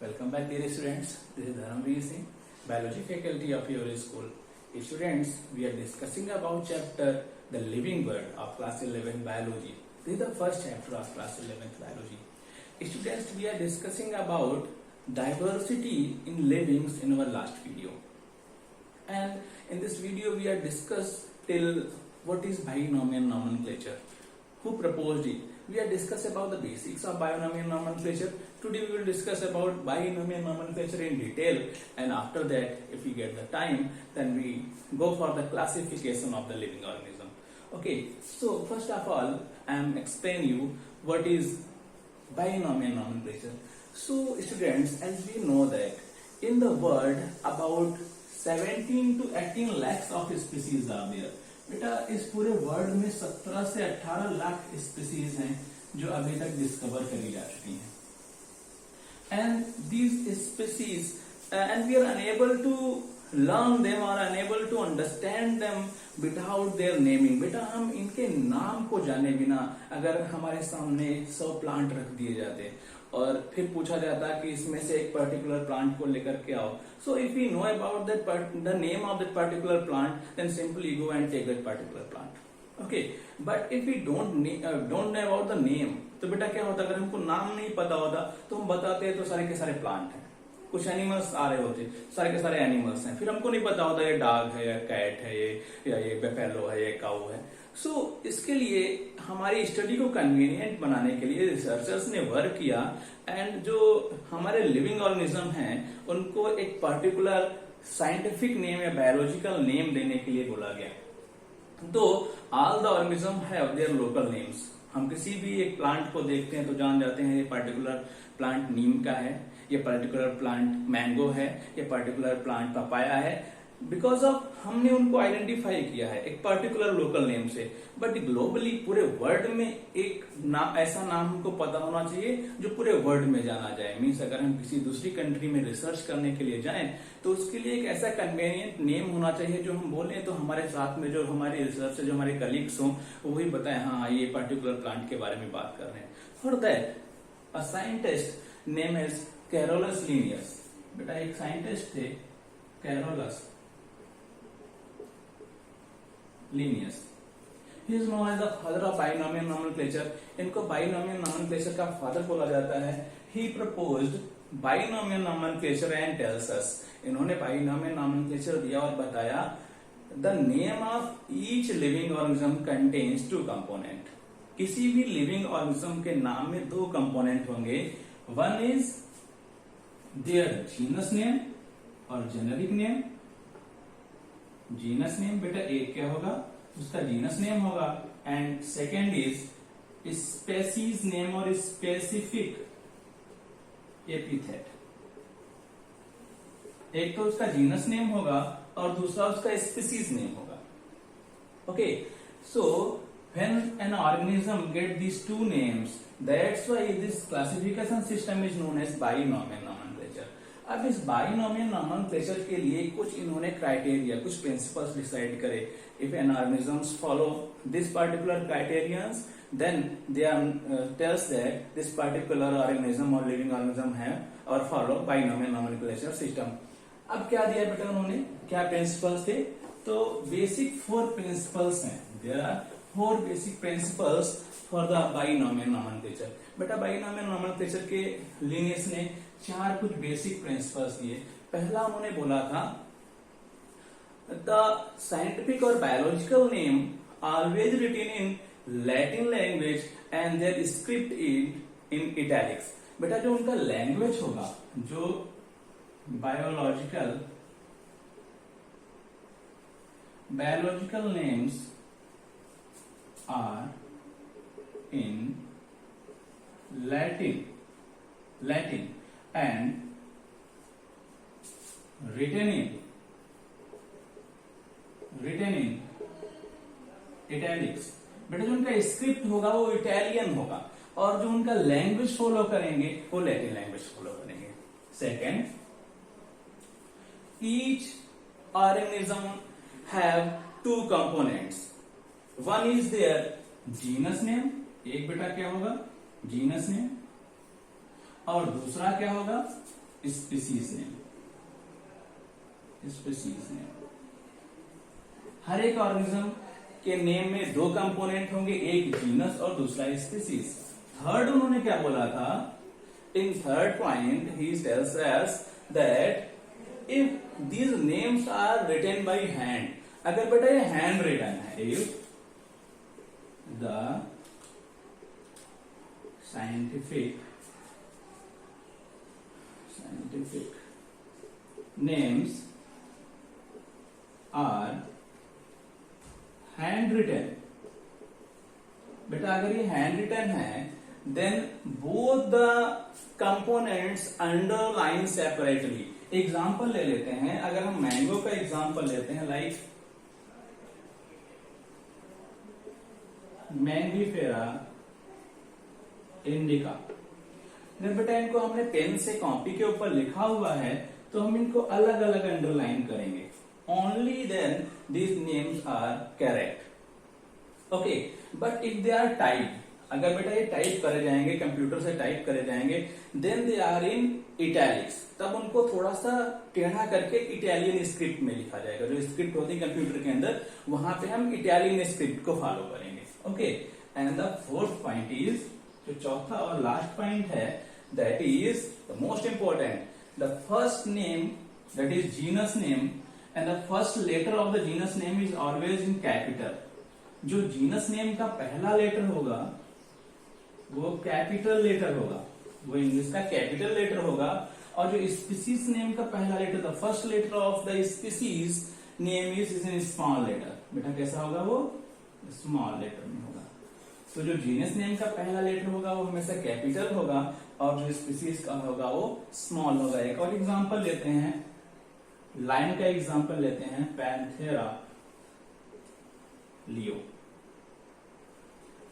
Welcome back, dear students. This is Dharamveer Singh, biology faculty of your school. Students, we are discussing about chapter The Living World of class 11 biology. This is the first chapter of class 11th biology. Students, we are discussing about diversity in livings in our last video. And in this video, we are discussed till what is binomial nomenclature. Who proposed it? We are discuss about the basics of binomial nomenclature. Today we will discuss about binomial nomenclature in detail, and after that, if we get the time, then we go for the classification of the living organism. Okay, so first of all, I am explain you what is binomial nomenclature. So students, as we know that in the world about 17 to 18 lakhs of species are there. बेटा इस पूरे world में 17 से 18 lakh species हैं जो अभी तक discover करी जा चुकी हैं, and these species and we are enable to learn them और enable to understand them without their naming. बेटा हम इनके नाम को जाने बिना अगर हमारे सामने 100 प्लांट रख दिए जाते और फिर पूछा जाता कि इसमें से एक पर्टिकुलर प्लांट को लेकर के आओ, so if we know about the name of that particular plant, then simply go and take that particular plant. Okay, but if we don't know about the name, तो बेटा क्या होता, अगर हमको नाम नहीं पता होता तो हम बताते तो सारे के सारे प्लांट हैं, कुछ एनिमल्स आ रहे होते, सारे के सारे एनिमल्स हैं, फिर हमको नहीं पता होता ये डॉग है या कैट है ये बफेलो है, ये काऊ है. सो इसके लिए हमारी स्टडी को कन्वीनियंट बनाने के लिए रिसर्चर्स ने वर्क किया, एंड जो हमारे लिविंग ऑर्गेनिज्म हैं उनको एक पर्टिकुलर साइंटिफिक नेम या बायोलॉजिकल नेम देने के लिए बोला गया. तो all the organism have their local names. हम किसी भी एक प्लांट को देखते हैं तो जान जाते हैं ये पर्टिकुलर प्लांट नीम का है, ये पर्टिकुलर प्लांट मैंगो है, ये पर्टिकुलर प्लांट पपाया है, बिकॉज ऑफ हमने उनको आइडेंटिफाई किया है एक पर्टिकुलर लोकल नेम से. बट ग्लोबली पूरे वर्ल्ड में एक नाम, ऐसा नाम हमको पता होना चाहिए जो पूरे वर्ल्ड में जाना जाए. मीन्स अगर हम किसी दूसरी कंट्री में रिसर्च करने के लिए जाएं तो उसके लिए एक ऐसा कन्वीनियंट नेम होना चाहिए जो हम बोले तो हमारे साथ में जो हमारे रिसर्च जो हमारे कलीग्स हों वही बताए हाँ ये पर्टिकुलर प्लांट के बारे में बात कर रहे हैं. For that a scientist name is Carolus Linnaeus. बेटा एक साइंटिस्ट थे Carolus Linnaeus. He is known as the father of binomial nomenclature. इनको binomial nomenclature का father बोला जाता है. He proposed binomial nomenclature and tells us. इन्होंने binomial nomenclature दिया और बताया the name of each living organism contains two component. किसी भी living organism के नाम में दो component होंगे. One is their genus name और generic name. जीनस नेम बेटा एक क्या होगा, उसका जीनस नेम होगा, and second is species name और स्पेसिफिक एपिथेट. एक तो उसका जीनस नेम होगा और दूसरा उसका स्पेसीज नेम होगा. Okay, so when an organism get this two names, that's why this classification system is known as binomial nomenclature. अब इस बाइनोमियल नोमेनक्लेचर के लिए कुछ इन्होंने क्राइटेरिया, कुछ प्रिंसिपल्स डिसाइड करे. If an organisms follow this particular criterions, then they tells that this particular organism और living organism है और फॉलो बाइनोमियल नोमेनक्लेचर सिस्टम. अब क्या दिया बेटा उन्होंने, क्या प्रिंसिपल्स थे, तो बेसिक 4 प्रिंसिपल्स हैं. There are 4 basic principles for the binomial nomenclature. बेटा बाइनोमियल नोमेनक्लेचर के लिनियस ने 4 कुछ बेसिक प्रिंसिपल्स दिए. पहला उन्होंने बोला था the scientific or biological name always written in Latin language and their script in italics. बेटा जो उनका लैंग्वेज होगा, जो biological names are in Latin and written in italics. बेटा जो उनका स्क्रिप्ट होगा वो इटालियन होगा और जो उनका लैंग्वेज फॉलो करेंगे वो लैटिन लैंग्वेज फॉलो करेंगे. Second, each organism have 2 components. One is their genus name, एक बेटा क्या होगा जीनस नेम, और दूसरा क्या होगा स्पीसीज नेम, स्पीसीज नेम। हर एक ऑर्गेनिज्म के नेम में दो कंपोनेंट होंगे, एक जीनस और दूसरा स्पीसीज। थर्ड उन्होंने क्या बोला था, in third point he tells us that if these names are written by hand, अगर बेटा ये हैंड रिटन है, if the scientific names are hand written, बेटा अगर ये हैंड रिटन है then both the components underline separately. Example ले लेते हैं, अगर हम मैंगो का एग्जाम्पल लेते हैं, लाइक मैंगीफेरा इंडिका। जब बेटा इनको हमने पेन से कॉपी के ऊपर लिखा हुआ है तो हम इनको अलग अलग अंडरलाइन करेंगे, only then these names are correct. Okay, but if they are type, अगर बेटा ये टाइप करे जाएंगे, कंप्यूटर से टाइप करे जाएंगे, then they are in italics, तब उनको थोड़ा सा टेढ़ा करके इटालियन स्क्रिप्ट में लिखा जाएगा। जो स्क्रिप्ट होती है कंप्यूटर के अंदर, वहां पे हम इटालियन स्क्रिप्ट को फॉलो करेंगे। Okay, and the fourth point is, जो चौथा और लास्ट पॉइंट है, that is the most important, the first name, that is genus name, and the first letter of the genus name is always in capital। जो genus name का पहला letter होगा वो capital letter होगा, वो English का capital letter होगा, और जो स्पीसीज नेम का पहला letter, the first letter of the species name is in small letter. बेटा कैसा होगा, वो स्मॉल लेटर में होगा। तो जो जीनस नेम का पहला लेटर होगा वो हमेशा कैपिटल होगा, और जो स्पीसीज का होगा वो स्मॉल होगा। एक और एग्जांपल लेते हैं, लाइन का एग्जांपल लेते हैं, पैंथेरा लियो,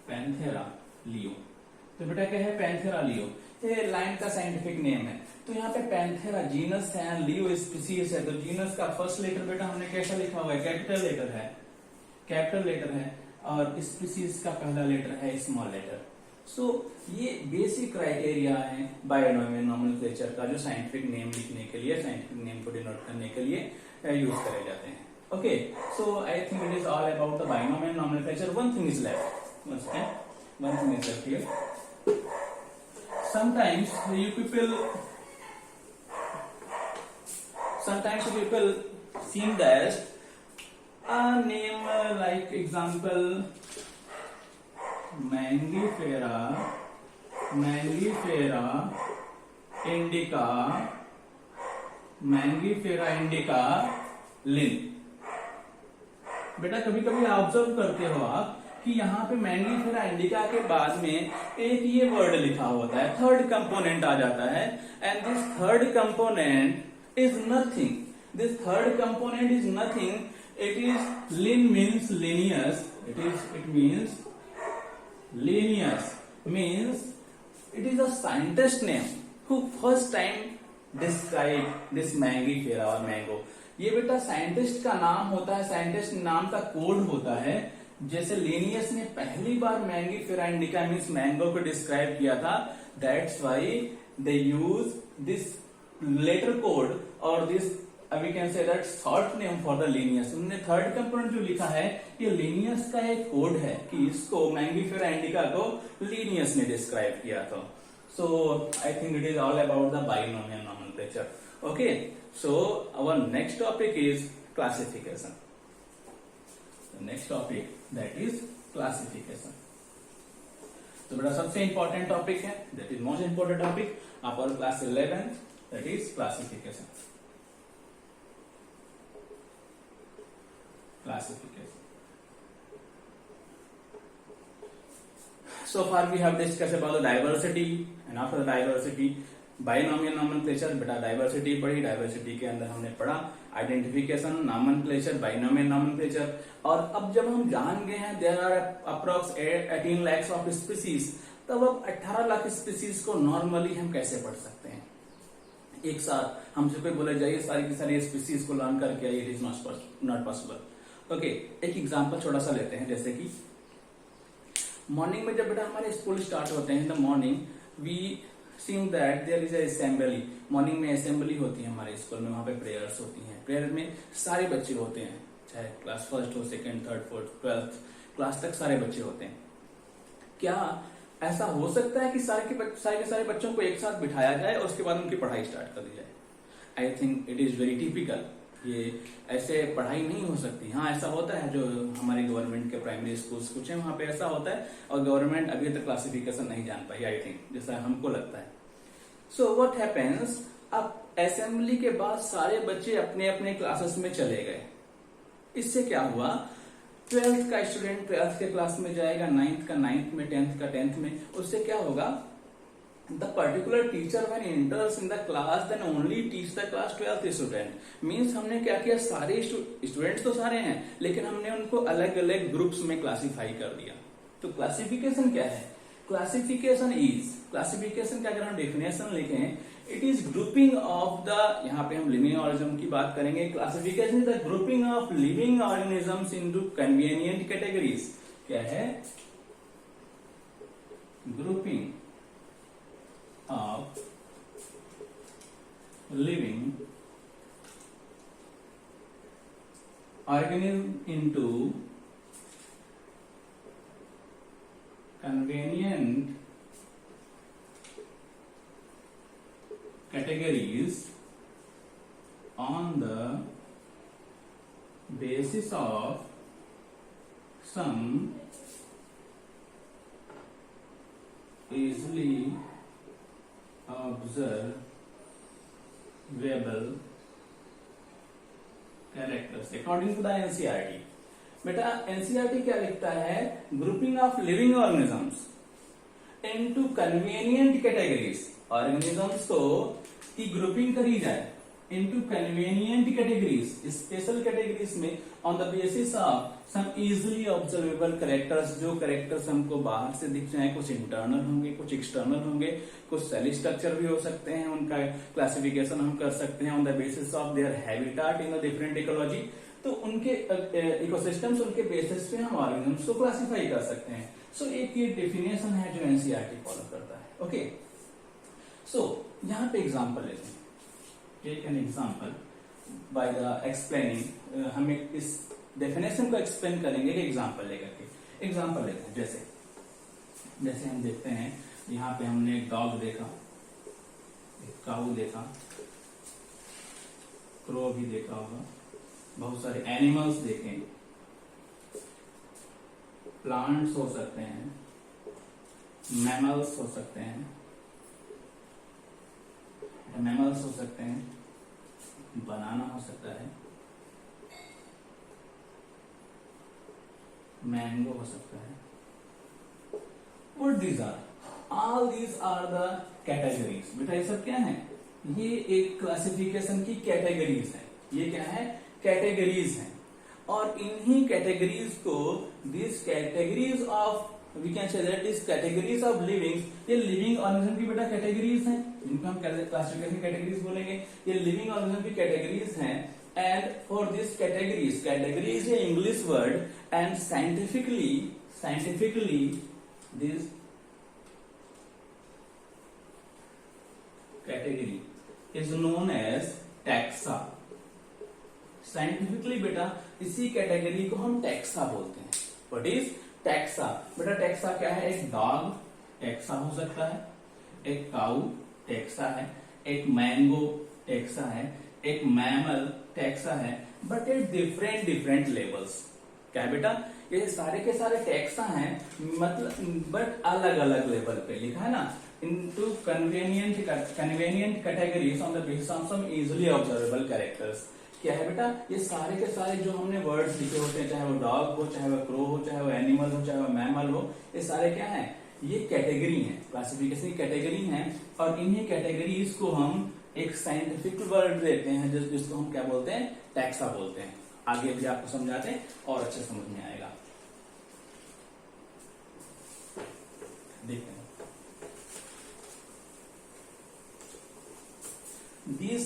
पैंथेरा लियो। तो बेटा क्या है, पैंथेरा लियो, ये लाइन का साइंटिफिक नेम है। तो यहाँ पे पैंथेरा जीनस है, लियो स्पीसीज है। तो जीनस का फर्स्ट लेटर बेटा हमने कैसा लिखा हुआ है, कैपिटल लेटर है, कैपिटल लेटर है, और स्पीसीज का पहला लेटर है स्मॉल लेटर। सो ये बेसिक क्राइटेरिया है बायनोमियल नोमेनक्लेचर का, जो साइंटिफिक नेम लिखने के लिए, साइंटिफिक नेम को डिनोट करने के लिए यूज करे जाते हैं। Okay, so I think it is all about the binomial nomenclature. One thing is left, one thing is left here. Sometimes you people think that a name like example Mangifera indica lin। बेटा कभी कभी observe करते हो आप कि यहाँ पे Mangifera indica के बाद में एक ये वर्ड लिखा होता है, थर्ड कंपोनेंट आ जाता है, and this third component is nothing, this third component is nothing, it is Linn means Linnaeus, it means Linnaeus, means it is a scientist name who first time describe this Mangifera or mango. ये बेटा scientist का नाम होता है, scientist नाम का code होता है। जैसे लिनियस ने पहली बार मैंगीफेरा इंडिका मीन्स मैंगो को डिस्क्राइब किया था, that's why they use this letter code और this we can say that short name for the Linnaeus. उन्होंने थर्ड कंपोनेंट जो लिखा है ये लिनियस का एक कोड है कि इसको मैंगीफेरा इंडिका को लिनियस ने डिस्क्राइब किया था। So I think it is all about the binomial nomenclature. Okay, so our next topic is classification. Next topic that is classification. तो बेटा सबसे इंपॉर्टेंट टॉपिक है, that is most important topic upon class 11, that is classification. Classification. So far we have discussed about the diversity, and after the diversity binomial nomenclature। बेटा diversity पढ़ी, diversity के अंदर हमने पढ़ा आइडेंटिफिकेशन, नॉमेनक्लेचर, बाइनोमियल नॉमेनक्लेचर। और अब जब हम जान गए हैं there are approx 18 lakhs of species, तब अब 18 लाख स्पीसीज को नॉर्मली हम कैसे पढ़ सकते हैं? एक साथ हमसे कोई बोले जाइए सारी की सारी स्पीसीज को लर्न करके आइए, it is not possible. Okay, एक एग्जांपल छोटा सा लेते हैं, जैसे कि मॉर्निंग में जब बेटा हमारे स्कूल स्टार्ट होते हैं, in the morning we seem that there is assembly, morning में असेंबली होती है हमारे स्कूल में, वहां पे प्रेयर्स होती हैं। प्रेयर में सारे बच्चे होते हैं, चाहे क्लास फर्स्ट हो, second, third, fourth, 12th class तक सारे बच्चे होते हैं। क्या ऐसा हो सकता है कि सारे के सारे बच्चों को एक साथ बिठाया जाए और उसके बाद उनकी पढ़ाई स्टार्ट कर दी जाए? आई think it is very typical, ये ऐसे पढ़ाई नहीं हो सकती। हाँ, ऐसा होता है जो हमारे गवर्नमेंट के प्राइमरी स्कूल्स कुछ है वहां पे ऐसा होता है, और गवर्नमेंट अभी तक क्लासिफिकेशन नहीं जान पाई, आई थिंक, जैसा हमको लगता है। सो व्हाट हैपेंस, अब असेंबली के बाद सारे बच्चे अपने अपने क्लासेस में चले गए। इससे क्या हुआ, 12th का स्टूडेंट 12th के क्लास में जाएगा, 9th का 9th में, 10th का 10th में। उससे क्या होगा, the particular teacher when enters in the class then only teach the class 12th student, means हमने क्या किया, सारे स्टूडेंट्स तो सारे हैं लेकिन हमने उनको अलग अलग ग्रुप्स में क्लासिफाई कर दिया। तो क्लासिफिकेशन क्या है, क्लासिफिकेशन का अगर हम डेफिनेशन लिखें, it is grouping of the, यहाँ पे हम लिविंग ऑर्गेनिज्म की बात करेंगे। Classification is the grouping of living organisms into convenient categories. क्या है, grouping of living organism into convenient categories on the basis of some easily observable characters according to the NCERT। बेटा NCERT क्या लिखता है, grouping of living organisms into convenient categories, organisms को की grouping करी जाए into convenient categories, special categories में, on the basis of some easily observable characters, जो कैरेक्टर्स हमको बाहर से दिख जाए, कुछ इंटरनल होंगे, कुछ एक्सटर्नल होंगे, कुछ सेल स्ट्रक्चर भी हो सकते हैं, उनका क्लासिफिकेशन हम कर सकते हैं on the basis of their habitat in the different ecology. तो उनके इकोसिस्टम्स, उनके बेसिस पे हम ऑर्गेनिजम्स को क्लासिफाई कर सकते हैं। सो एक ये डेफिनेशन है जो एनसीईआरटी फॉलो करता है। ओके, सो यहाँ पे एग्जांपल लेते हैं, take an example by the explaining, हम इस डेफिनेशन को एक्सप्लेन करेंगे कि एग्जांपल लेकर के। एग्जांपल लेते हैं, जैसे हम देखते हैं, यहाँ पे हमने एक डॉग देखा, एक काऊ देखा, क्रो भी देखा होगा, बहुत सारे एनिमल्स देखे, प्लांट्स हो सकते हैं, मैमल्स हो सकते हैं, बनाना हो सकता है, मैंगो हो सकता है। What these are? All these are the categories। बेटा ये सब क्या है, ये एक क्लासिफिकेशन की कैटेगरीज है। ये क्या है, कैटेगरीज हैं, और इन्हीं कैटेगरीज को, this categories of, we can say that this categories of living, ये लिविंग ऑर्गेनिज्म की बेटा कैटेगरीज हैं, जिनको हम क्लासिफिकेशन कैटेगरीज बोलेंगे। ये लिविंग ऑर्गेनिज्म की कैटेगरीज हैं, and for this categories a English word, and scientifically this category is known as taxa. Scientifically बेटा इसी कैटेगरी को हम टैक्सा बोलते हैं। What is taxa? बेटा टैक्सा क्या है, एक डॉग टैक्सा हो सकता है, एक काऊ टैक्सा है, एक मैंगो टैक्सा है, एक मैमल टैक्सा है, बट एट डिफरेंट लेवल्स। क्या है बेटा, ये सारे के सारे टैक्सा हैं, मतलब बट अलग अलग लेवल पे लिखा है ना, into convenient categories on the basis of some easily observable characters। क्या है बेटा, ये सारे के सारे जो हमने वर्ड्स लिखे होते हैं, चाहे वो डॉग हो, चाहे वो क्रो हो, चाहे वो एनिमल हो, चाहे वो मैमल हो, ये सारे क्या है, ये कैटेगरी हैं, क्लासिफिकेशन की कैटेगरी हैं, और इन्हीं कैटेगरीज को हम एक साइंटिफिक वर्ड देते हैं, जिसको हम क्या बोलते हैं, टैक्सा बोलते हैं। आगे भी आपको समझाते हैं और अच्छे समझ में आएगा। देखते हैं, this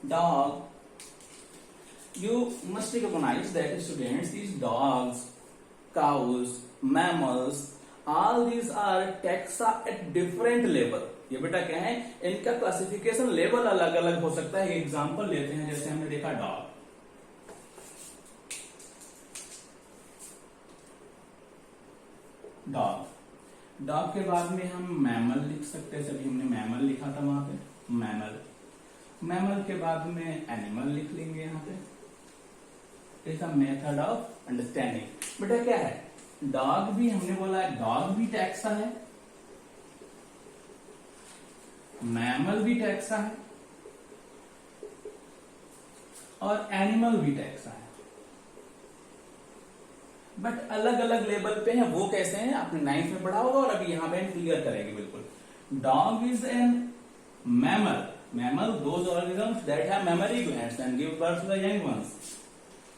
dog, you must recognize that students, these dogs, cows, mammals, all these are taxa at different level। ये बेटा क्या है, इनका क्लासिफिकेशन लेवल अलग अलग हो सकता है। एग्जांपल लेते हैं, जैसे हमने देखा डॉग, डॉग के बाद में हम मैमल लिख सकते हैं, सभी हमने मैमल लिखा था वहां पे, मैमल के बाद में एनिमल लिख लेंगे यहाँ पे। Is a method of understanding. बेटा क्या है, डॉग भी हमने बोला है, डॉग भी टैक्सा है, मैमल भी टैक्सा है और एनिमल भी टैक्सा है, बट अलग अलग लेवल पे है। वो कैसे हैं आपने 9th में पढ़ा होगा और अभी यहां पे हम क्लियर करेंगे बिल्कुल। Dog is an mammal those organisms that have memory glands and give birth to the young ones,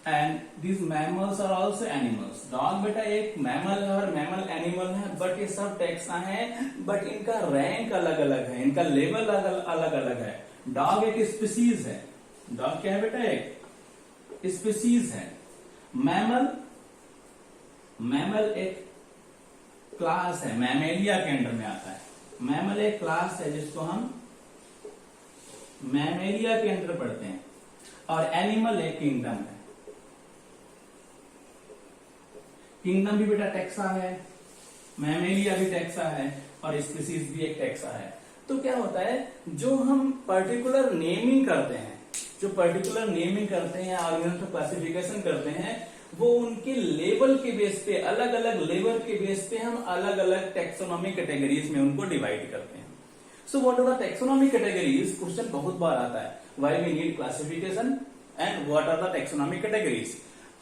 and these mammals are also animals. Dog बेटा एक मैमल है और मैमल एनिमल है, बट ये सब टैक्सा है, बट इनका रैंक अलग अलग है, इनका लेवल अलग अलग है। डॉग एक स्पीसीज है, डॉग क्या है बेटा, एक स्पीसीज है। मैमल एक क्लास है, मैमेलिया के अंडर में आता है। मैमल एक क्लास है जिसको हम मैमेलिया के अंडर पढ़ते हैं, और एनिमल एक किंगडम है। किंगडम भी बेटा टैक्सा है, मैमेलिया भी टैक्सा है और स्पीसीज भी एक टैक्सा है। तो क्या होता है, जो हम पर्टिकुलर नेमिंग करते हैं, ऑर्गेनिज्म का क्लासिफिकेशन करते हैं, वो उनके लेवल के बेस पे, अलग अलग लेवल के बेस पे हम अलग अलग टेक्सोनॉमी कैटेगरीज में उनको डिवाइड करते हैं। So what are the taxonomy categories, question बहुत बार आता है, why we need classification and what are the taxonomy categories.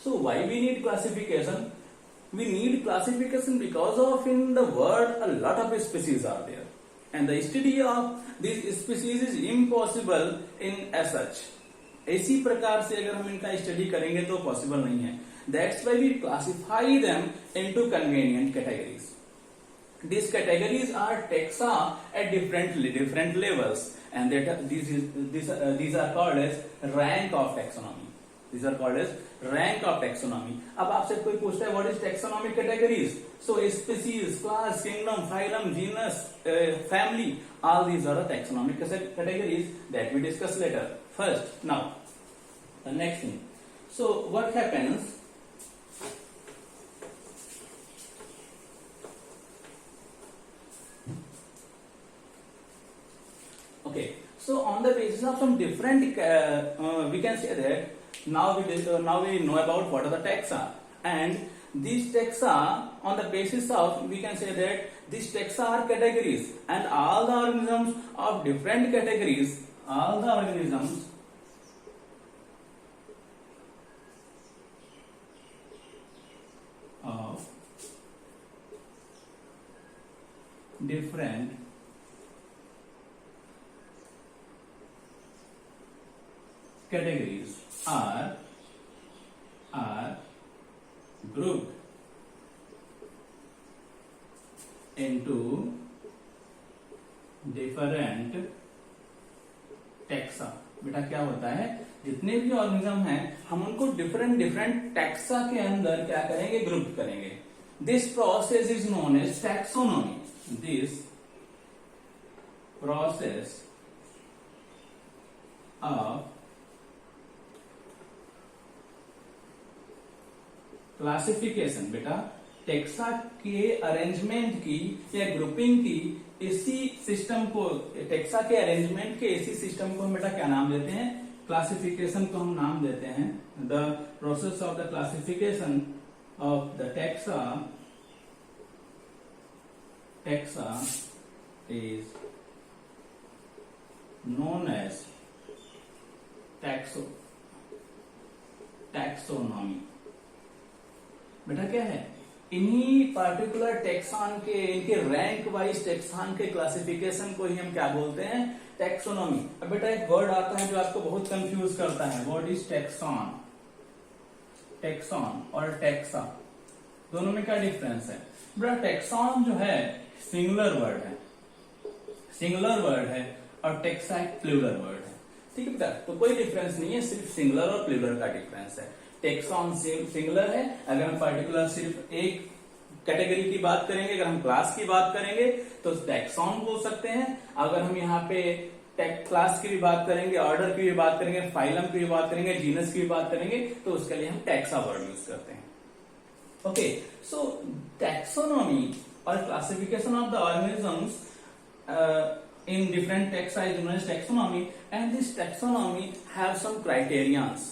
So why we need classification, we need classification because of in the world a lot of species are there, and the study of these species is impossible in as such। इसी प्रकार से अगर हम इनका study करेंगे तो possible नहीं है। That's why we classify them into convenient categories. These categories are taxa at different levels, and these are called as rank of taxonomy. These are called as rank of taxonomy. अब आपसे कोई पूछता है what is taxonomic categories? So species, class, kingdom, phylum, genus, family, all these are the taxonomic categories that we discuss later. First, now the next thing. So what happens? Okay, so on the basis of some different, we can say that now we know about what are the taxa, and these taxa, on the basis of, we can say that these taxa are categories, and all the organisms of different categories, all the organisms of different categories are grouped into different taxa। बेटा क्या होता है, जितने भी organism हैं हम उनको different taxa के अंदर क्या करेंगे, ग्रुप करेंगे। This process is known as taxonomy. This process of classification, बेटा टेक्सा के अरेंजमेंट की या ग्रुपिंग की इसी सिस्टम को, टेक्सा के अरेंजमेंट के इसी सिस्टम को हम बेटा क्या नाम देते हैं, क्लासिफिकेशन को हम नाम देते हैं the process of the classification of the taxa is known as taxonomy. बेटा क्या है, इन्हीं पर्टिकुलर टेक्सान के, इनके रैंक वाइज टेक्सान के क्लासिफिकेशन को ही हम क्या बोलते हैं, टैक्सोनॉमी। अब बेटा एक वर्ड आता है जो आपको बहुत कंफ्यूज करता है, वर्ड इज टेक्सॉन। टेक्सॉन और टेक्सा दोनों में क्या डिफरेंस है? बेटा टेक्सॉन जो है सिंगुलर वर्ड है और टेक्सा एक प्लूरल वर्ड है। ठीक है बेटा, तो कोई डिफरेंस नहीं है, सिर्फ सिंगुलर और प्लूरल का डिफरेंस है। टेक्सॉन सिंगुलर है, अगर हम पर्टिकुलर सिर्फ एक कैटेगरी की बात करेंगे, अगर हम क्लास की बात करेंगे तो टैक्सॉन बोल सकते हैं। अगर हम यहाँ पे क्लास की भी बात करेंगे, ऑर्डर की भी बात करेंगे, फाइलम की भी बात करेंगे, जीनस की भी बात करेंगे, तो उसके लिए हम टैक्सा वर्ड यूज करते हैं। ओके, सो टैक्सोनॉमी और classification of the organisms in different taxa is known as taxonomy, and this taxonomy have some criterions.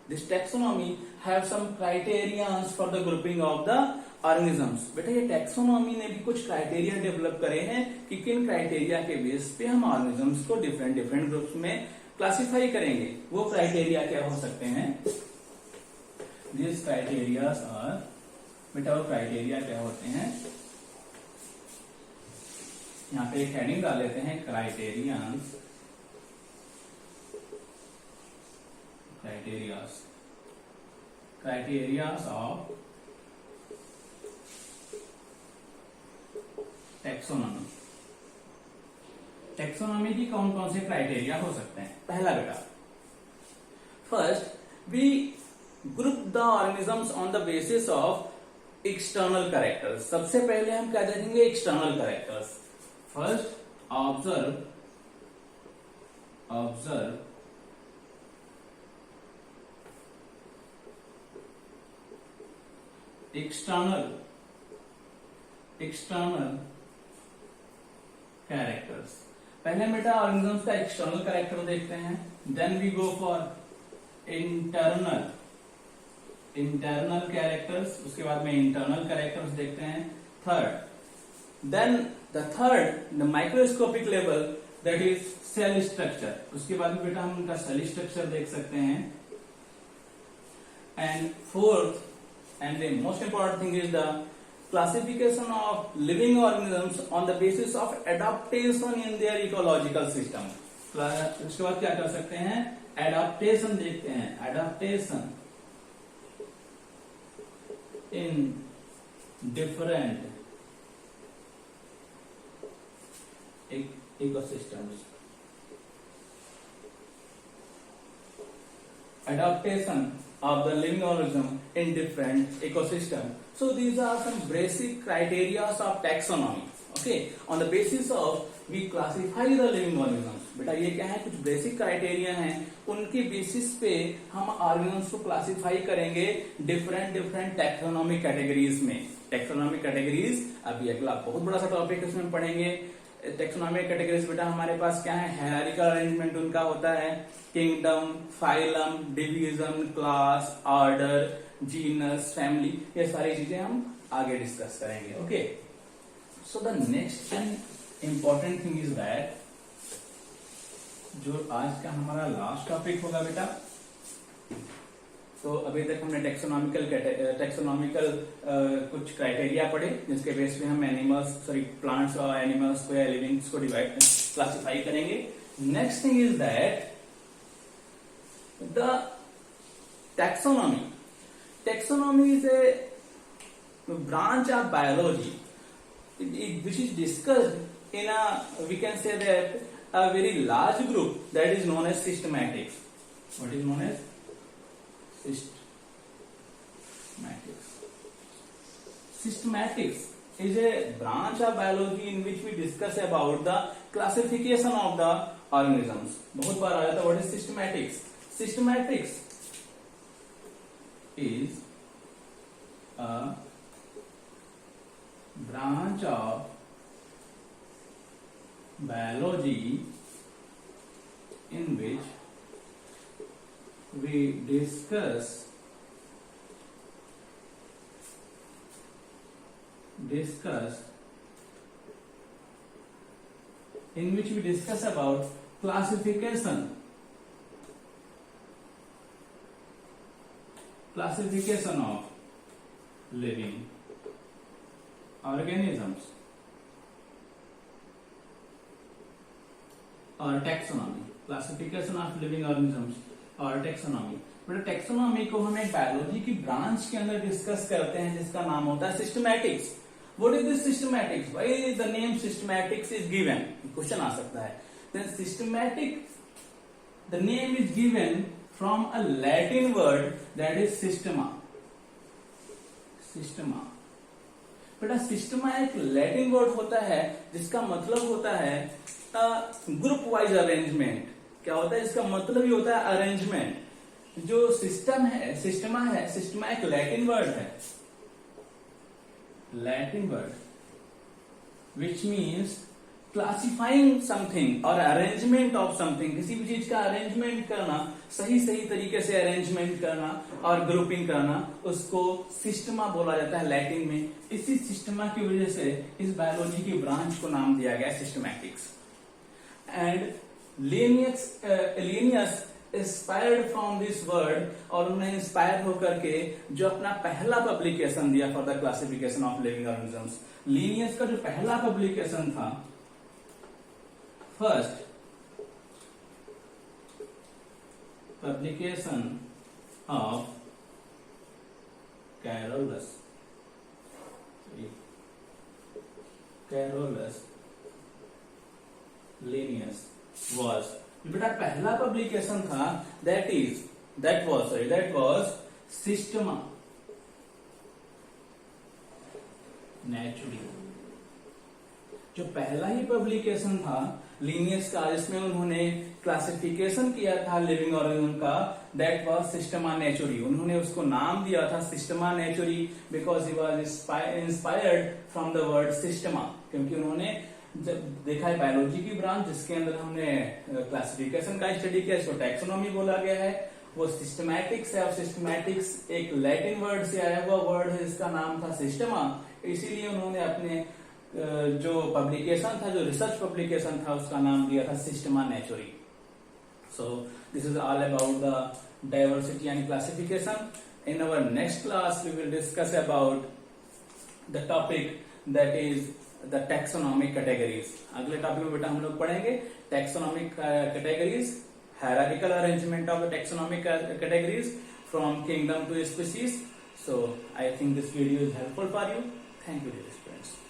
This taxonomy have some criterions for the grouping of the organisms. बेटा ये taxonomy ने भी कुछ criteria develop करे हैं कि किन criteria के बेस पे हम ऑर्गेनिजम्स को डिफरेंट डिफरेंट ग्रुप्स में क्लासिफाई करेंगे। वो क्राइटेरिया क्या हो सकते हैं? दिस क्राइटेरियाज आर, बेटा वो क्राइटेरिया क्या होते हैं? यहाँ पे एक हेडिंग डाल लेते हैं, criterions, criterias of taxonomy. Taxonomy की कौन कौन से क्राइटेरिया हो सकते हैं? पहला बेटा, first we group the organisms on the basis of external characters. सबसे पहले हम क्या देखेंगे? External characters. First, observe external characters। पहले बेटा ऑर्गेनिजम्स का एक्सटर्नल कैरेक्टर देखते हैं, then we go for internal characters, उसके बाद में इंटरनल कैरेक्टर्स देखते हैं। Third, then the third, the microscopic level, that is cell structure। उसके बाद में बेटा हम उनका सेल स्ट्रक्चर देख सकते हैं। and fourth and the most important thing is the classification of living organisms on the basis of adaptation in their ecological system। उसके बाद क्या कर सकते हैं? एडाप्टेशन देखते हैं, adaptation in different ecosystems, adaptation of the living organism in different ecosystem. So these are some basic criteria of taxonomy. Okay, on the basis of we classify the living organisms। बेटा ये क्या है? कुछ basic criteria हैं, उनके basis पे हम organisms को क्लासिफाई करेंगे डिफरेंट टैक्सोनॉमिक कैटेगरीज में। टैक्सोनॉमिक कैटेगरीज अभी अगला बहुत बड़ा सा टॉपिक इसमें पढ़ेंगे। टैक्सोनॉमिक कैटेगरीज बेटा हमारे पास क्या है? हायरार्किकल अरेंजमेंट उनका होता है, kingdom, phylum, division, class, order, genus, family, ये सारी चीजें हम आगे डिस्कस करेंगे। Okay, so the next and important thing is that, जो आज का हमारा लास्ट टॉपिक होगा बेटा, तो अभी तक हमने टैक्सोनॉमिकल कुछ क्राइटेरिया पढ़े, जिसके बेस पे हम प्लांट्स और एनिमल्स को या लिविंग्स को डिवाइड क्लासिफाई करेंगे। Next thing is that the taxonomy. Taxonomy is a branch of biology which is discussed in we can say that a very large group that is known as systematics. What is known as systematics is a branch of biology in which we discuss about the classification of the organisms। बहुत बार आया था। what is systematics? Systematics is a branch of biology in which we discuss about classification of living organisms और taxonomy. Classification of living organisms और taxonomy. बेटा taxonomy को हम एक biology की ब्रांच के अंदर डिस्कस करते हैं जिसका नाम होता है systematics. What is this systematics? Why the name systematics is given? Question आ सकता है। Then systematic, the name is given from a Latin word that is systema. बेटा सिस्टमा एक लैटिन वर्ड होता है जिसका मतलब होता है ग्रुप वाइज अरेंजमेंट। क्या होता है, इसका मतलब ही होता है अरेंजमेंट। जो सिस्टम है, सिस्टमा एक लैटिन वर्ड है, Latin word which means classifying something और अरेंजमेंट ऑफ समथिंग। किसी भी चीज का अरेंजमेंट करना, सही तरीके से अरेंजमेंट करना और ग्रुपिंग करना, उसको सिस्टमा बोला जाता है लैटिन में। इसी सिस्टमा की वजह से इस बायोलॉजी की ब्रांच को नाम दिया गया systematics. And Linnaeus inspired from this word, और उन्होंने इंस्पायर होकर के जो अपना पहला पब्लिकेशन दिया for the classification of living organisms. Linnaeus का जो पहला पब्लिकेशन था, first publication of Carolus Linnaeus was, बेटा पहला पब्लिकेशन था that was Systema Naturae। जो पहला ही पब्लिकेशन था लीनियस का, जिसमें उन्होंने क्लासिफिकेशन किया था लिविंग ऑर्गेनिज्म का, दैट वाज सिस्टमा नेचुरी। उन्होंने उसको नाम दिया था Systema नेचुरी because he was inspired from the word Systema. क्योंकि उन्होंने जब देखा है बायोलॉजी की ब्रांच जिसके अंदर हमने क्लासिफिकेशन का स्टडी किया, इसको टैक्सोनॉमी बोला गया है, वो सिस्टमैटिक्स है। और सिस्टमैटिक्स एक लैटिन वर्ड से आया हुआ वर्ड है जिसका नाम था सिस्टमा। इसीलिए उन्होंने अपने जो पब्लिकेशन था, जो रिसर्च पब्लिकेशन था, उसका नाम दिया था Systema Naturae. So this is all about the diversity and classification. In our next class we will discuss about the topic that is the taxonomic categories. अगले टॉपिक में बेटा हम लोग पढ़ेंगे taxonomic categories, hierarchical arrangement of the taxonomic categories from kingdom to species. So I think this video is helpful for you. Thank you, dear students.